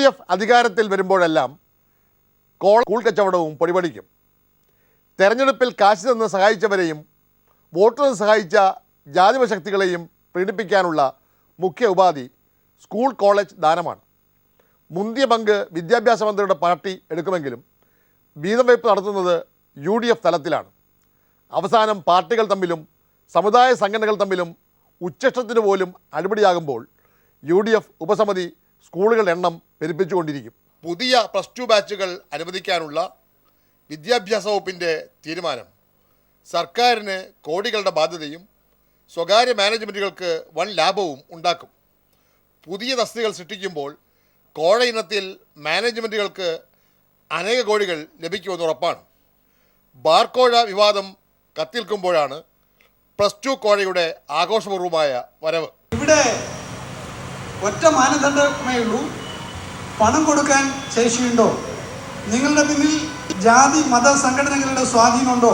F അധികാരത്തിൽ വരുമ്പോഴെല്ലാം school കച്ചവടവും പൊടിപടിക്കും. തെരഞ്ഞെടുപ്പിൽ കാശ് തന്ന് സഹായിച്ചവരെയും വോട്ട് തന്ന് സഹായിച്ച ജാതിപശക്തികളെയും പീഡിപ്പിക്കാനുള്ള മുഖ്യ ഉപാധി സ്കൂൾ കോളേജ് ദാനമാണ്. മുന്തിയ പങ്ക് വിദ്യാഭ്യാസ മന്ത്രിയുടെ പാർട്ടി എടുക്കുമെങ്കിലും വീതം വയ്പ് നടത്തുന്നത് UDF തലത്തിലാണ്. അവസാനം പാർട്ടികൾ തമ്മിലും സമുദായ സംഘടനകൾ തമ്മിലും ഉച്ചഷ്ടത്തിന് പോലും അടിപിടിയാകുമ്പോൾ UDF ഉപസമിതി സ്കൂളുകളുടെ എണ്ണം പെരുപ്പിച്ചുകൊണ്ടിരിക്കും. പുതിയ +2 ബാച്ചുകൾ അനുവദിക്കാനുള്ള വിദ്യാഭ്യാസ വകുപ്പിൻ്റെ തീരുമാനം സർക്കാരിന് കോടികളുടെ ബാധ്യതയും സ്വകാര്യ മാനേജ്മെൻറ്റുകൾക്ക് വൻ ലാഭവും ഉണ്ടാക്കും. പുതിയ തസ്തികകൾ സൃഷ്ടിക്കുമ്പോൾ കോഴ ഇനത്തിൽ മാനേജ്മെൻറ്റുകൾക്ക് അനേക കോടികൾ ലഭിക്കുമെന്ന് ഉറപ്പാണ്. ബാർക്കോഴ വിവാദം കത്തിൽക്കുമ്പോഴാണ് +2 കോഴയുടെ ആഘോഷപൂർവമായ വരവ്. ഇവിടെ ഒറ്റ മാനദണ്ഡമേ ഉള്ളൂ, പണം കൊടുക്കാൻ ശേഷിയുണ്ടോ, നിങ്ങളുടെ പിന്നിൽ ജാതി മത സംഘടനകളുടെ സ്വാധീനമുണ്ടോ,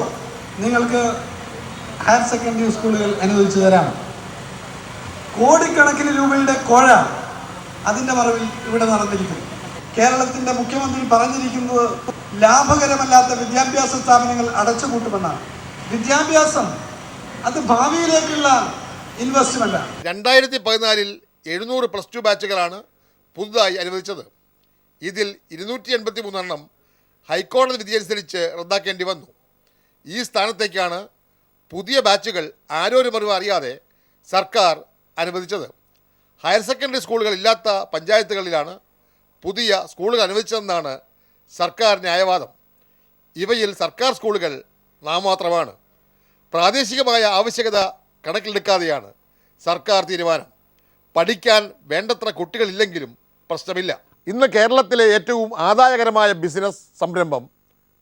നിങ്ങൾക്ക് ഹയർ സെക്കൻഡറി സ്കൂളുകൾ അനുവദിച്ചു തരാം. കോടിക്കണക്കിന് രൂപയുടെ കോഴ അതിൻ്റെ മറവിൽ ഇവിടെ നടന്നിരിക്കുന്നു. കേരളത്തിൻ്റെ മുഖ്യമന്ത്രി പറഞ്ഞിരിക്കുന്നത് ലാഭകരമല്ലാത്ത വിദ്യാഭ്യാസ സ്ഥാപനങ്ങൾ അടച്ചുപൂട്ടുമെന്നാണ്. വിദ്യാഭ്യാസം അത് ഭാവിയിലേക്കുള്ള ഇൻവെസ്റ്റ്മെൻറ്റാണ്. 2014 700 +2 ബാച്ചുകളാണ് പുതുതായി അനുവദിച്ചത്. ഇതിൽ 283 എണ്ണം ഹൈക്കോടതി വിധിയനുസരിച്ച് റദ്ദാക്കേണ്ടി വന്നു. ഈ സ്ഥാനത്തേക്കാണ് പുതിയ ബാച്ചുകൾ ആരോരും അറിയാതെ സർക്കാർ അനുവദിച്ചത്. ഹയർ സെക്കൻഡറി സ്കൂളുകൾ ഇല്ലാത്ത പഞ്ചായത്തുകളിലാണ് പുതിയ സ്കൂളുകൾ അനുവദിച്ചതെന്നാണ് സർക്കാർ ന്യായവാദം. ഇവയിൽ സർക്കാർ സ്കൂളുകൾ നാമമാത്രമാണ്. പ്രാദേശികമായ ആവശ്യകത കണക്കിലെടുക്കാതെയാണ് സർക്കാർ തീരുമാനം. പഠിക്കാൻ വേണ്ടത്ര കുട്ടികളില്ലെങ്കിലും പ്രശ്നമില്ല. ഇന്ന് കേരളത്തിലെ ഏറ്റവും ആദായകരമായ ബിസിനസ് സംരംഭം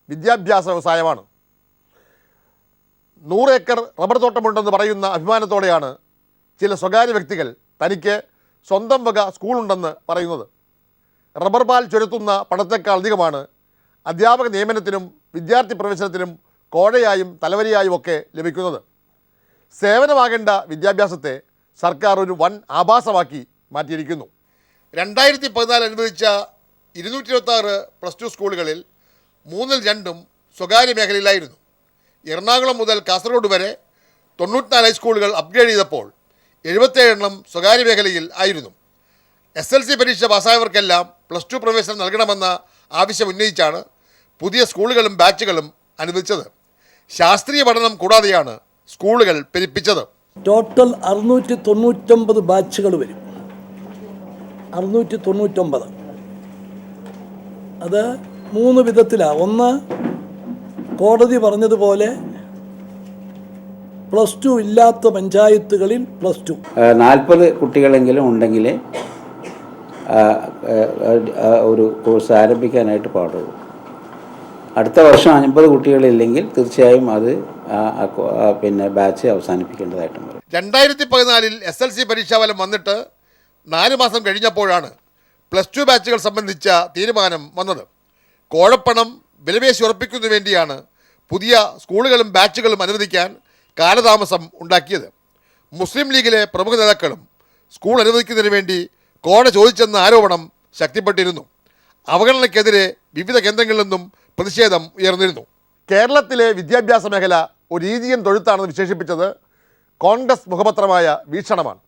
വിദ്യാഭ്യാസ വ്യവസായമാണ്. 100 ഏക്കർ റബ്ബർ തോട്ടമുണ്ടെന്ന് പറയുന്ന അഭിമാനത്തോടെയാണ് ചില സ്വകാര്യ വ്യക്തികൾ തനിക്ക് സ്വന്തം വക സ്കൂളുണ്ടെന്ന് പറയുന്നത്. റബ്ബർ പാൽ ചുരത്തുന്ന പണത്തേക്കാൾ അധികമാണ് അധ്യാപക നിയമനത്തിനും വിദ്യാർത്ഥി പ്രവേശനത്തിനും കോഴയായും തലവരിയായും ഒക്കെ ലഭിക്കുന്നത്. സേവനമാകേണ്ട വിദ്യാഭ്യാസത്തെ സർക്കാർ ഒരു വൻ ആഭാസമാക്കി മാറ്റിയിരിക്കുന്നു. 2014 അനുവദിച്ച 226 +2 സ്കൂളുകളിൽ 2/3 സ്വകാര്യ മേഖലയിലായിരുന്നു. എറണാകുളം മുതൽ കാസർഗോഡ് വരെ 94 ഹൈസ്കൂളുകൾ അപ്ഗ്രേഡ് ചെയ്തപ്പോൾ 77 എണ്ണം സ്വകാര്യ മേഖലയിൽ ആയിരുന്നു. SLC പരീക്ഷ പാസ്സായവർക്കെല്ലാം +2 പ്രവേശനം നൽകണമെന്ന ആവശ്യം ഉന്നയിച്ചാണ് പുതിയ സ്കൂളുകളും ബാച്ചുകളും അനുവദിച്ചത്. ശാസ്ത്രീയ പഠനം കൂടാതെയാണ് സ്കൂളുകൾ പെരുപ്പിച്ചത്. ടോട്ടൽ 699 ബാച്ചുകൾ വരും. 699. അത് 3 വിധത്തിലാണ്. ഒന്ന്, കോടതി പറഞ്ഞതുപോലെ +2 ഇല്ലാത്ത പഞ്ചായത്തുകളിൽ +2 40 കുട്ടികളെങ്കിലും ഉണ്ടെങ്കിൽ ഒരു കോഴ്സ് ആരംഭിക്കാനായിട്ട് പാടുള്ളൂ. അടുത്ത വർഷം 50 കുട്ടികളില്ലെങ്കിൽ തീർച്ചയായും അത് ബാച്ച് അവസാനിപ്പിക്കേണ്ടതായിട്ടും വരും. 2014 SLC പരീക്ഷാഫലം വന്നിട്ട് 4 മാസം കഴിഞ്ഞപ്പോഴാണ് +2 ബാച്ചുകൾ സംബന്ധിച്ച തീരുമാനം വന്നത്. കോഴപ്പണം വിലപേശി ഉറപ്പിക്കുന്നതിന് വേണ്ടിയാണ് പുതിയ സ്കൂളുകളും ബാച്ചുകളും അനുവദിക്കാൻ കാലതാമസം ഉണ്ടാക്കിയത്. മുസ്ലിം ലീഗിലെ പ്രമുഖ നേതാക്കളും സ്കൂൾ അനുവദിക്കുന്നതിന് വേണ്ടി കോഴ ചോദിച്ചെന്ന ആരോപണം ശക്തിപ്പെട്ടിരുന്നു. അവഗണനയ്ക്കെതിരെ വിവിധ കേന്ദ്രങ്ങളിൽ നിന്നും പ്രതിഷേധം ഉയർന്നിരുന്നു. കേരളത്തിലെ വിദ്യാഭ്യാസ മേഖല ഒരു ഈജിയൻ തൊഴുത്താണെന്ന് വിശേഷിപ്പിച്ചത് കോൺഗ്രസ് മുഖപത്രമായ വീക്ഷണമാണ്.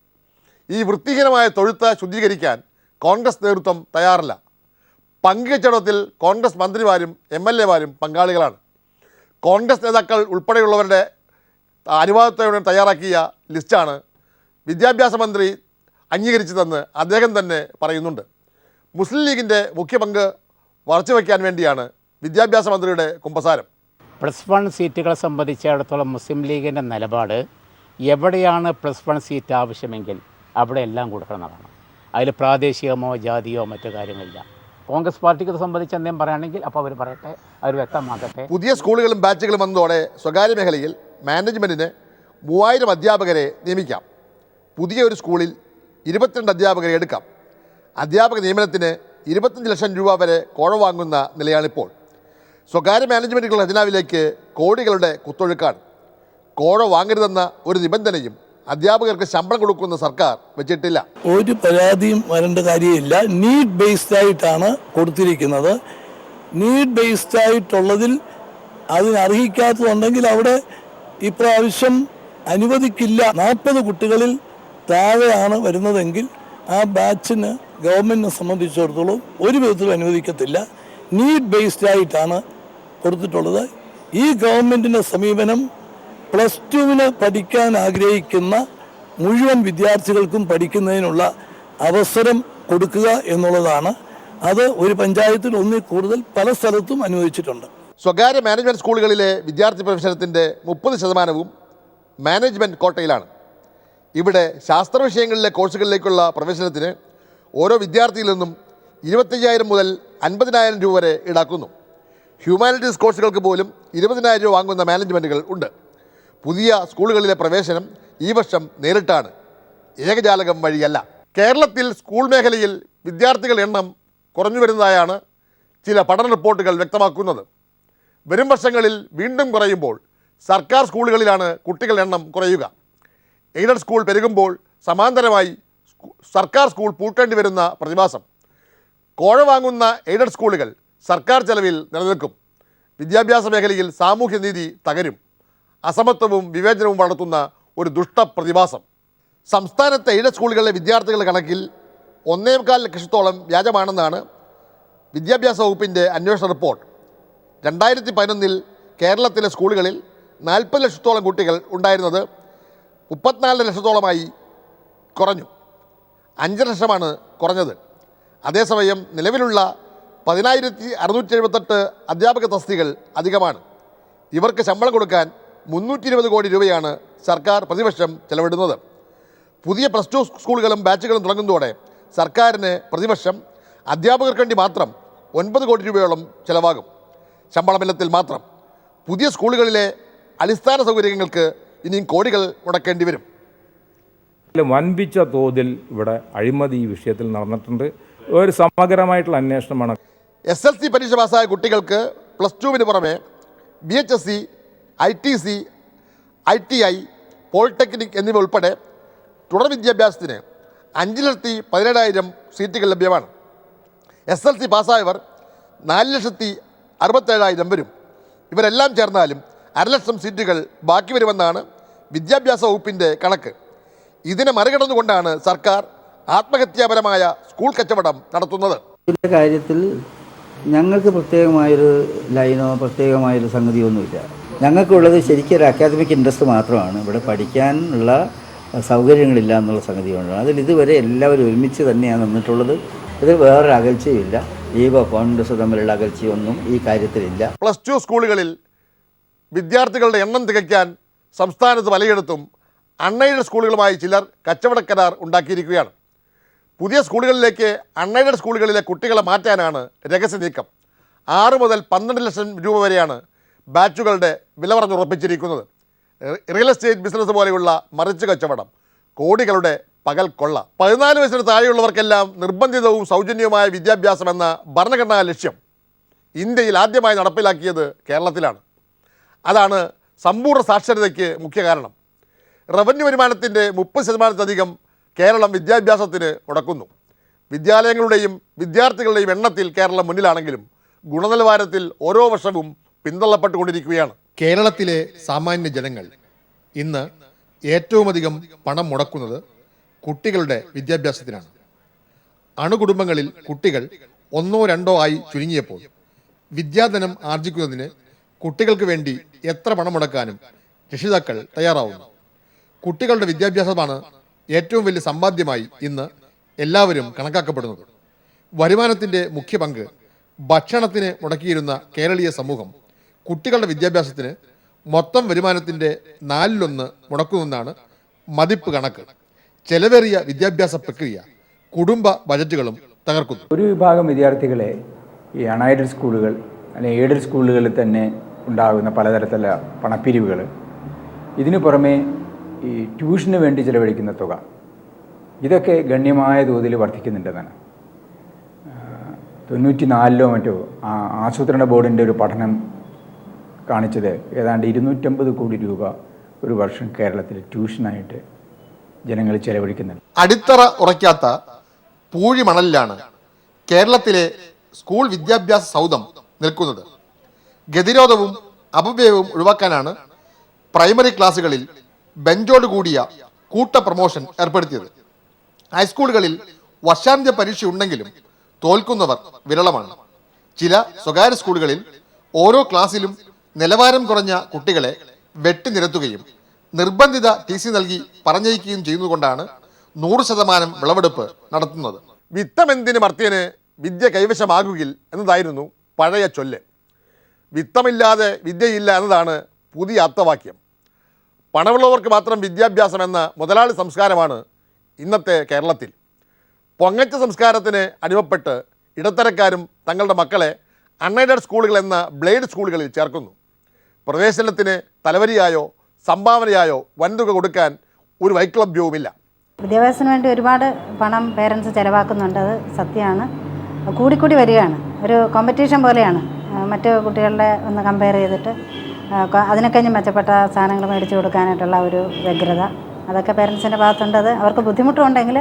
ഈ വൃത്തിഹീനമായ തൊഴുത്ത് ശുദ്ധീകരിക്കാൻ കോൺഗ്രസ് നേതൃത്വം തയ്യാറല്ല. പങ്കുകച്ചവടത്തിൽ കോൺഗ്രസ് മന്ത്രിമാരും MLA മാരും പങ്കാളികളാണ്. കോൺഗ്രസ് നേതാക്കൾ ഉൾപ്പെടെയുള്ളവരുടെ അനുവാദത്തോടെ തയ്യാറാക്കിയ ലിസ്റ്റാണ് വിദ്യാഭ്യാസ മന്ത്രി അംഗീകരിച്ചതെന്ന് അദ്ദേഹം തന്നെ പറയുന്നുണ്ട്. മുസ്ലിം ലീഗിൻ്റെ മുഖ്യ പങ്ക് മറച്ചു വയ്ക്കാൻ വേണ്ടിയാണ് വിദ്യാഭ്യാസ മന്ത്രിയുടെ കുമ്പസാരം. +1 സീറ്റുകളെ സംബന്ധിച്ചിടത്തോളം മുസ്ലിം ലീഗിൻ്റെ നിലപാട് എവിടെയാണ് +1 സീറ്റ് ആവശ്യമെങ്കിൽ അവിടെ എല്ലാം കൊടുക്കണമെന്നാണ്. അതിൽ പ്രാദേശികമോ ജാതിയോ മറ്റു കാര്യങ്ങളില്ല. കോൺഗ്രസ് പാർട്ടിക്ക് സംബന്ധിച്ച് എന്തെങ്കിലും പറയുകയാണെങ്കിൽ അപ്പോൾ അവർ പറയട്ടെ, അവർ വ്യക്തമാക്കട്ടെ. പുതിയ സ്കൂളുകളും ബാച്ചുകളും വന്നതോടെ സ്വകാര്യ മേഖലയിൽ മാനേജ്മെൻറ്റിന് 3000 അധ്യാപകരെ നിയമിക്കാം. പുതിയ ഒരു സ്കൂളിൽ 22 അധ്യാപകരെ എടുക്കാം. അധ്യാപക നിയമനത്തിന് 25 ലക്ഷം രൂപ വരെ കോഴ വാങ്ങുന്ന നിലയാണിപ്പോൾ. സ്വകാര്യ മാനേജ്മെൻറ്റുകളുടെ ഖജനാവിലേക്ക് കോടികളുടെ കുത്തൊഴുക്കാണ്. കോഴ വാങ്ങരുതെന്ന ഒരു നിബന്ധനയും അധ്യാപകർക്ക് ശമ്പളം കൊടുക്കുന്ന സർക്കാർ വെച്ചിട്ടില്ല. ഒരു പരാതിയും വരേണ്ട കാര്യമില്ല. നീഡ് ബേസ്ഡ് ആയിട്ടാണ് കൊടുത്തിരിക്കുന്നത്. നീഡ് ബേസ്ഡ് ആയിട്ടുള്ളതിൽ അതിനർഹിക്കാത്തതുണ്ടെങ്കിൽ അവിടെ ഇപ്രാവശ്യം അനുവദിക്കില്ല. 40 കുട്ടികളിൽ താഴെയാണ് വരുന്നതെങ്കിൽ ആ ബാച്ചിന് ഗവൺമെൻറ്റിനെ സംബന്ധിച്ചിടത്തോളം ഒരു വിധത്തിലും അനുവദിക്കത്തില്ല. നീഡ് ബേസ്ഡ് ആയിട്ടാണ് കൊടുത്തിട്ടുള്ളത്. ഈ ഗവൺമെൻറ്റിൻ്റെ സമീപനം +2 പഠിക്കാൻ ആഗ്രഹിക്കുന്ന മുഴുവൻ വിദ്യാർത്ഥികൾക്കും പഠിക്കുന്നതിനുള്ള അവസരം കൊടുക്കുക എന്നുള്ളതാണ്. അത് ഒരു പഞ്ചായത്തിൽ ഒന്നിൽ കൂടുതൽ പല സ്ഥലത്തും അനുവദിച്ചിട്ടുണ്ട്. സ്വകാര്യ മാനേജ്മെൻറ്റ് സ്കൂളുകളിലെ വിദ്യാർത്ഥി പ്രവേശനത്തിൻ്റെ 30% മാനേജ്മെൻറ്റ് കോട്ടയിലാണ്. ഇവിടെ ശാസ്ത്ര വിഷയങ്ങളിലെ കോഴ്സുകളിലേക്കുള്ള പ്രവേശനത്തിന് ഓരോ വിദ്യാർത്ഥിയിൽ നിന്നും 25,000 മുതൽ 50,000 രൂപ വരെ ഈടാക്കുന്നു. ഹ്യൂമാനിറ്റീസ് കോഴ്സുകൾക്ക് പോലും 20,000 രൂപ വാങ്ങുന്ന മാനേജ്മെൻറ്റുകൾ ഉണ്ട്. പുതിയ സ്കൂളുകളിലെ പ്രവേശനം ഈ വർഷം നേരിട്ടാണ്, ഏകജാലകം വഴിയല്ല. കേരളത്തിൽ സ്കൂൾ മേഖലയിൽ വിദ്യാർത്ഥികളുടെ എണ്ണം കുറഞ്ഞു വരുന്നതായാണ് ചില പഠന റിപ്പോർട്ടുകൾ വ്യക്തമാക്കുന്നത്. വരും വർഷങ്ങളിൽ വീണ്ടും കുറയുമ്പോൾ സർക്കാർ സ്കൂളുകളിലാണ് കുട്ടികളുടെ എണ്ണം കുറയുക. എയ്ഡഡ് സ്കൂൾ പെരുകുമ്പോൾ സമാന്തരമായി സർക്കാർ സ്കൂൾ പൂട്ടേണ്ടി വരുന്ന പ്രതിഭാസം. കോഴ വാങ്ങുന്ന എയ്ഡഡ് സ്കൂളുകൾ സർക്കാർ ചെലവിൽ നിലനിൽക്കും. വിദ്യാഭ്യാസ മേഖലയിൽ സാമൂഹ്യനീതി തകരും. അസമത്വവും വിവേചനവും വളർത്തുന്ന ഒരു ദുഷ്ടപ്രതിഭാസം. സംസ്ഥാനത്തെ എയ്ഡഡ് സ്കൂളുകളിലെ വിദ്യാർത്ഥികളുടെ കണക്കിൽ 1.25 ലക്ഷത്തോളം വ്യാജമാണെന്നാണ് വിദ്യാഭ്യാസ വകുപ്പിൻ്റെ അന്വേഷണ റിപ്പോർട്ട്. 2011 കേരളത്തിലെ സ്കൂളുകളിൽ 40 ലക്ഷത്തോളം കുട്ടികൾ ഉണ്ടായിരുന്നത് 34 ലക്ഷത്തോളമായി കുറഞ്ഞു. 5 ലക്ഷമാണ് കുറഞ്ഞത്. അതേസമയം നിലവിലുള്ള 10,678 അധ്യാപക തസ്തികകൾ അധികമാണ്. ഇവർക്ക് ശമ്പളം കൊടുക്കാൻ 320 കോടി രൂപയാണ് സർക്കാർ പ്രതിവർഷം ചെലവിടുന്നത്. പുതിയ +2 സ്കൂളുകളും ബാച്ചുകളും തുടങ്ങുന്നതോടെ സർക്കാരിന് പ്രതിവർഷം അധ്യാപകർക്ക് വേണ്ടി മാത്രം 9 കോടി രൂപയോളം ചിലവാകും. ശമ്പളമില്ലത്തിൽ മാത്രം. പുതിയ സ്കൂളുകളിലെ അടിസ്ഥാന സൗകര്യങ്ങൾക്ക് ഇനിയും കോടികൾ മുടക്കേണ്ടി വരും. വൻപിച്ച തോതിൽ ഇവിടെ അഴിമതി ഈ വിഷയത്തിൽ നടന്നിട്ടുണ്ട്. ഒരു സമഗ്രമായിട്ടുള്ള അന്വേഷണമാണ്. SLC പരീക്ഷ പാസ്സായ കുട്ടികൾക്ക് +2 പുറമെ BHSC, ITC, ITI, പോളിടെക്നിക് എന്നിവ ഉൾപ്പെടെ തുടർ വിദ്യാഭ്യാസത്തിന് 5,17,000 സീറ്റുകൾ ലഭ്യമാണ്. SLC പാസ്സായവർ 4,67,000 വരും. ഇവരെല്ലാം ചേർന്നാലും 1.5 ലക്ഷം സീറ്റുകൾ ബാക്കി വരുമെന്നാണ് വിദ്യാഭ്യാസ വകുപ്പിൻ്റെ കണക്ക്. ഇതിനെ മറികടന്നുകൊണ്ടാണ് സർക്കാർ ആത്മഹത്യാപരമായ സ്കൂൾ കച്ചവടം നടത്തുന്നത്. ഇതിൻ്റെ കാര്യത്തിൽ ഞങ്ങൾക്ക് പ്രത്യേകമായൊരു ലൈനോ പ്രത്യേകമായൊരു സംഗതിയൊന്നുമില്ല. ഞങ്ങൾക്കുള്ളത് ശരിക്കും ഒരു അക്കാദമിക് ഇൻട്രസ്റ്റ് മാത്രമാണ്. ഇവിടെ പഠിക്കാനുള്ള സൗകര്യങ്ങളില്ല എന്നുള്ള സംഗതി കൊണ്ടാണ്. അതിൽ ഇതുവരെ എല്ലാവരും ഒരുമിച്ച് തന്നെയാണ് നിന്നിട്ടുള്ളത്. ഇത് വേറൊരു അകൽച്ചയില്ല. ഈഗോ കോൺഗ്രസ് തമ്മിലുള്ള അകൽച്ചയൊന്നും ഈ കാര്യത്തിലില്ല. +2 സ്കൂളുകളിൽ വിദ്യാർത്ഥികളുടെ എണ്ണം തികയ്ക്കാൻ സംസ്ഥാനത്ത് പലയിടത്തും അൺഎയ്ഡഡ് സ്കൂളുകളുമായി ചിലർ കച്ചവട കരാർ ഉണ്ടാക്കിയിരിക്കുകയാണ്. പുതിയ സ്കൂളുകളിലേക്ക് അൺഎയ്ഡഡ് സ്കൂളുകളിലെ കുട്ടികളെ മാറ്റാനാണ് രഹസ്യ നീക്കം. 6 മുതൽ 12 ലക്ഷം രൂപ വരെയാണ് ബാച്ചുകളുടെ വില പറഞ്ഞുറപ്പിച്ചിരിക്കുന്നത്. റിയൽ എസ്റ്റേറ്റ് ബിസിനസ് പോലെയുള്ള മറിച്ച് കച്ചവടം, കോടികളുടെ പകൽ കൊള്ള. 14 വയസ്സിന് താഴെയുള്ളവർക്കെല്ലാം നിർബന്ധിതവും സൗജന്യവുമായ വിദ്യാഭ്യാസം എന്ന ഭരണഘടനാ ലക്ഷ്യം ഇന്ത്യയിൽ ആദ്യമായി നടപ്പിലാക്കിയത് കേരളത്തിലാണ്. അതാണ് സമ്പൂർണ്ണ സാക്ഷരതയ്ക്ക് മുഖ്യ കാരണം. റവന്യൂ വരുമാനത്തിൻ്റെ 30%-ലധികം കേരളം വിദ്യാഭ്യാസത്തിന് മുടക്കുന്നു. വിദ്യാലയങ്ങളുടെയും വിദ്യാർത്ഥികളുടെയും എണ്ണത്തിൽ കേരളം മുന്നിലാണെങ്കിലും ഗുണനിലവാരത്തിൽ ഓരോ വർഷവും പിന്തള്ളപ്പെട്ടുകൊണ്ടിരിക്കുകയാണ്. കേരളത്തിലെ സാമാന്യ ജനങ്ങൾ ഇന്ന് ഏറ്റവുമധികം പണം മുടക്കുന്നത് കുട്ടികളുടെ വിദ്യാഭ്യാസത്തിനാണ്. അണുകുടുംബങ്ങളിൽ കുട്ടികൾ 1-2 ആയി ചുരുങ്ങിയപ്പോൾ വിദ്യാധനം ആർജിക്കുന്നതിന് കുട്ടികൾക്ക് വേണ്ടി എത്ര പണം മുടക്കാനും രക്ഷിതാക്കൾ തയ്യാറാവുന്നു. കുട്ടികളുടെ വിദ്യാഭ്യാസമാണ് ഏറ്റവും വലിയ സമ്പാദ്യമായി ഇന്ന് എല്ലാവരും കണക്കാക്കപ്പെടുന്നത്. വരുമാനത്തിൻ്റെ മുഖ്യ പങ്ക് ഭക്ഷണത്തിന് മുടക്കിയിരുന്ന കേരളീയ സമൂഹം കുട്ടികളുടെ വിദ്യാഭ്യാസത്തിന് മൊത്തം വരുമാനത്തിൻ്റെ 1/4 മുടക്കുമെന്നാണ് മതിപ്പ് കണക്ക്. ചെലവേറിയ വിദ്യാഭ്യാസ പ്രക്രിയ കുടുംബ ബജറ്റുകളും തകർക്കുന്നു. ഒരു വിഭാഗം വിദ്യാർത്ഥികളെ ഈ അൺഎയ്ഡഡ് സ്കൂളുകൾ അല്ലെങ്കിൽ എയ്ഡഡ് സ്കൂളുകളിൽ തന്നെ ഉണ്ടാകുന്ന പലതരത്തിലുള്ള പണപ്പിരിവുകൾ, ഇതിനു പുറമെ ഈ ട്യൂഷന് വേണ്ടി ചിലവഴിക്കുന്ന തുക, ഇതൊക്കെ ഗണ്യമായ തോതിൽ വർദ്ധിക്കുന്നുണ്ടെന്നാണ് 94 മറ്റോ ആസൂത്രണ ബോർഡിൻ്റെ ഒരു പഠനം കാണിച്ചത്. ഏതാണ്ട് 250 കോടി രൂപ ഒരു വർഷം കേരളത്തിൽ ട്യൂഷനായിട്ട് ജനങ്ങൾ ചെലവഴിക്കുന്നുണ്ട്. അടിത്തറ ഉറയ്ക്കാത്ത പൂഴിമണലിലാണ് കേരളത്തിലെ സ്കൂൾ വിദ്യാഭ്യാസ സൗധം നിൽക്കുന്നത്. ഗതിരോധവും അപവ്യയവും ഒഴിവാക്കാനാണ് പ്രൈമറി ക്ലാസ്സുകളിൽ ബെഞ്ചോട് കൂടിയ കൂട്ട പ്രമോഷൻ ഏർപ്പെടുത്തിയത്. ഹൈസ്കൂളുകളിൽ വർഷാന്ത്യ പരീക്ഷ ഉണ്ടെങ്കിലും തോൽക്കുന്നവർ വിരളമാണ്. ചില സ്വകാര്യ സ്കൂളുകളിൽ ഓരോ ക്ലാസ്സിലും നിലവാരം കുറഞ്ഞ കുട്ടികളെ വെട്ടിനിരത്തുകയും നിർബന്ധിത TC നൽകി പറഞ്ഞയക്കുകയും ചെയ്യുന്നതുകൊണ്ടാണ് 100% വിളവെടുപ്പ് നടത്തുന്നത്. വിത്തമെന്തിന് മർത്യന് വിദ്യ കൈവശമാകുകിൽ എന്നതായിരുന്നു പഴയ ചൊല്ല്. വിത്തമില്ലാതെ വിദ്യയില്ല എന്നതാണ് പുതിയ അർത്ഥവാക്യം. പണമുള്ളവർക്ക് മാത്രം വിദ്യാഭ്യാസം എന്ന മുതലാളി സംസ്കാരമാണ് ഇന്നത്തെ കേരളത്തിൽ. പൊങ്ങച്ച സംസ്കാരത്തിന് അടിമപ്പെട്ട് ഇടത്തരക്കാരും തങ്ങളുടെ മക്കളെ അൺഎയ്ഡഡ് സ്കൂളുകൾ എന്ന ബ്ലേഡ് സ്കൂളുകളിൽ ചേർക്കുന്നു. പ്രവേശനത്തിന് തലവരിയായോ സംഭാവനയായോ വൻതുക കൊടുക്കാൻ ഒരു വൈക്ലഭ്യവുമില്ല. വിദ്യാഭ്യാസത്തിന് വേണ്ടി ഒരുപാട് പണം പേരൻസ് ചിലവാക്കുന്നുണ്ട്, അത് സത്യമാണ്. കൂടിക്കൂടി വരികയാണ്, ഒരു കോമ്പറ്റീഷൻ പോലെയാണ്. മറ്റ് കുട്ടികളുടെ ഒന്ന് കമ്പയർ ചെയ്തിട്ട് അതിനൊക്കെ മെച്ചപ്പെട്ട സാധനങ്ങൾ മേടിച്ചു കൊടുക്കാനായിട്ടുള്ള ഒരു വ്യഗ്രത, അതൊക്കെ പേരൻസിൻ്റെ ഭാഗത്തുണ്ട്. അത് അവർക്ക് ബുദ്ധിമുട്ടുണ്ടെങ്കിൽ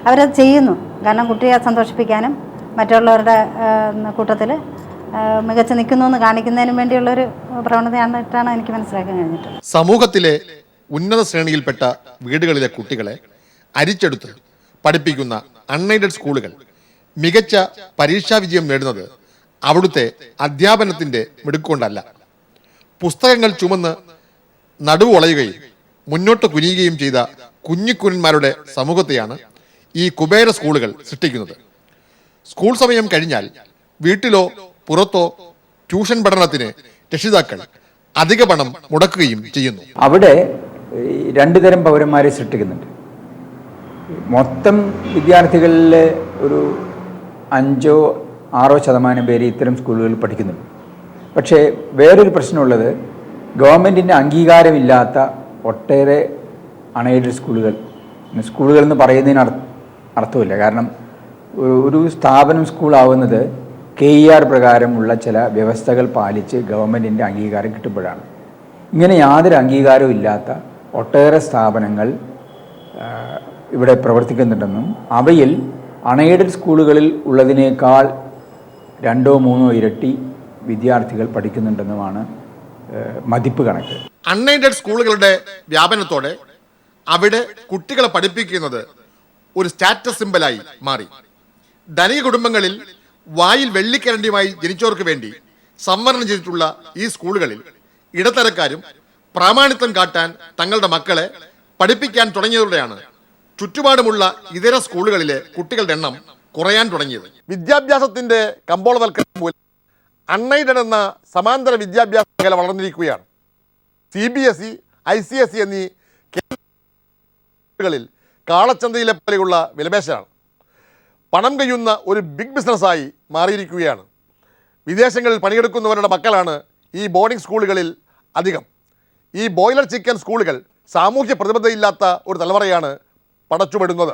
അവരത് ചെയ്യുന്നു. കാരണം കുട്ടിയെ സന്തോഷിപ്പിക്കാനും മറ്റുള്ളവരുടെ കൂട്ടത്തിൽ മികച്ച് നിൽക്കുന്നു എന്ന് കാണിക്കുന്നതിനും വേണ്ടിയുള്ളൊരു പ്രവണതയായിട്ടാണ് എനിക്ക് മനസ്സിലാക്കാൻ കഴിഞ്ഞിട്ട്. സമൂഹത്തിലെ ഉന്നത ശ്രേണിയിൽപ്പെട്ട വീടുകളിലെ കുട്ടികളെ അരിച്ചെടുത്ത് പഠിപ്പിക്കുന്ന അൺഎയ്ഡഡ് സ്കൂളുകൾ മികച്ച പരീക്ഷാ വിജയം നേടുന്നത് അവിടുത്തെ അധ്യാപനത്തിൻ്റെ മിടുക്കൊണ്ടല്ല. പുസ്തകങ്ങൾ ചുമന്ന് നടുവൊളയുകയും മുന്നോട്ട് കുനിയുകയും ചെയ്ത കുഞ്ഞിക്കുഞ്ഞന്മാരുടെ സമൂഹത്തെയാണ് ഈ കുബേര സ്കൂളുകൾ സൃഷ്ടിക്കുന്നത്. സ്കൂൾ സമയം കഴിഞ്ഞാൽ വീട്ടിലോ പുറത്തോ ട്യൂഷൻ പഠനത്തിന് രക്ഷിതാക്കൾ അധിക പണം മുടക്കുകയും ചെയ്യുന്നു. അവിടെ രണ്ട് തരം പൗരന്മാരെ സൃഷ്ടിക്കുന്നുണ്ട്. മൊത്തം വിദ്യാർത്ഥികളിലെ ഒരു 5-6% പേര് ഇത്തരം സ്കൂളുകളിൽ പഠിക്കുന്നുണ്ട്. പക്ഷേ വേറൊരു പ്രശ്നമുള്ളത്, ഗവൺമെൻറ്റിൻ്റെ അംഗീകാരമില്ലാത്ത ഒട്ടേറെ അൺഎയ്ഡഡ് സ്കൂളുകൾ എന്ന് പറയുന്നതിന് അർത്ഥമില്ല. കാരണം ഒരു സ്ഥാപനം സ്കൂളാവുന്നത് KER പ്രകാരമുള്ള ചില വ്യവസ്ഥകൾ പാലിച്ച് ഗവൺമെൻറ്റിൻ്റെ അംഗീകാരം കിട്ടുമ്പോഴാണ്. ഇങ്ങനെ യാതൊരു അംഗീകാരവും ഇല്ലാത്ത ഒട്ടേറെ സ്ഥാപനങ്ങൾ ഇവിടെ പ്രവർത്തിക്കുന്നുണ്ടെന്നും അവയിൽ അൺഎയ്ഡഡ് സ്കൂളുകളിൽ ഉള്ളതിനേക്കാൾ 2-3 ഇരട്ടി വിദ്യാർത്ഥികൾ പഠിക്കുന്നുണ്ടെന്നുമാണ് മതിപ്പ് കണക്ക്. അൺഎയ്ഡഡ് സ്കൂളുകളുടെ വ്യാപനത്തോടെ അവിടെ കുട്ടികളെ പഠിപ്പിക്കുന്നത് ഒരു സ്റ്റാറ്റസ് സിംബലായി മാറി. ധനിക കുടുംബങ്ങളിൽ വായിൽ വെള്ളിക്കരണ്ടിയുമായി ജനിച്ചവർക്ക് വേണ്ടി സംവരണം ചെയ്തിട്ടുള്ള ഈ സ്കൂളുകളിൽ ഇടത്തരക്കാരും പ്രാമാണിത്വം കാട്ടാൻ തങ്ങളുടെ മക്കളെ പഠിപ്പിക്കാൻ തുടങ്ങിയതോടെയാണ് ചുറ്റുപാടുമുള്ള ഇതര സ്കൂളുകളിലെ കുട്ടികളുടെ എണ്ണം കുറയാൻ തുടങ്ങിയത്. വിദ്യാഭ്യാസത്തിന്റെ കമ്പോളവൽക്കരണം മൂലം അൺഎയ്ഡഡ് എന്ന സമാന്തര വിദ്യാഭ്യാസ മേഖല വളർന്നിരിക്കുകയാണ്. CBSE, ICSE എന്നീ കേന്ദ്രങ്ങളിൽ കാളച്ചന്തയിലെ പോലെയുള്ള വിലപേശലാണ്. പണം കഴിയുന്ന ഒരു ബിഗ് ബിസിനസ്സായി മാറിയിരിക്കുകയാണ്. വിദേശങ്ങളിൽ പണിയെടുക്കുന്നവരുടെ മക്കളാണ് ഈ ബോർഡിംഗ് സ്കൂളുകളിൽ അധികം. ഈ ബോയിലർ ചിക്കൻ സ്കൂളുകൾ സാമൂഹ്യ പ്രതിബദ്ധതയില്ലാത്ത ഒരു തലമുറയാണ് പടച്ചുവിടുന്നത്.